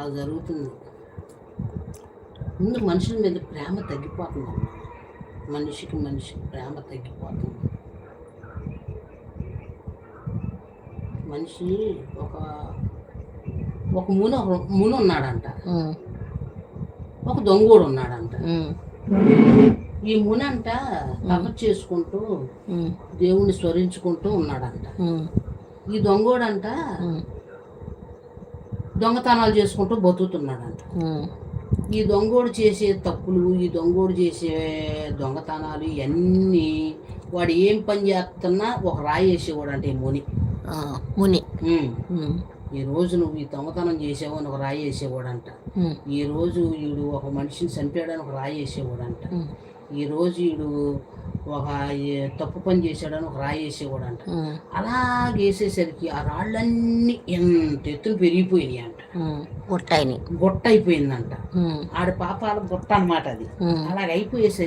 అలా జరుగుతుంది. ముందు మనుషుల మీద ప్రేమ తగ్గిపోతుందమ్మా. మనిషికి ప్రేమ తగ్గిపోతుంది. మనిషి ఒక ముని ఉన్నాడంట, ఒక దొంగోడు ఉన్నాడంట. ఈ ముని అంట తపస్సు చేసుకుంటూ దేవుణ్ణి స్మరించుకుంటూ ఉన్నాడంట. ఈ దొంగోడంట దొంగతనాలు చేసుకుంటూ బతుకుతున్నాడంట. ఈ దొంగోడు చేసే తప్పులు, ఈ దొంగోడు చేసే దొంగతనాలు ఇవన్నీ వాడు ఏం పని చేస్తున్నా ఒక రాయి వేసేవాడంట ఈ ముని. ఈ రోజు నువ్వు ఈ దొంగతనం చేసావు అని ఒక రాయి వేసేవాడంట. ఈ రోజు వీడు ఒక మనిషిని చంపాడని ఒక రాయి వేసేవాడంట. ఈ రోజు వీడు ఒక తప్పు పని చేశాడని ఒక రాయి వేసేవాడంట. అలాగేసేసరికి ఆ రాళ్ళన్నీ ఎంత ఎత్తున పెరిగిపోయినాయి అంట, గుట్ట అయిపోయిందంట. ఆడి పాపాల గుట్ట అన్నమాట అది. అలాగైపోయేసరికి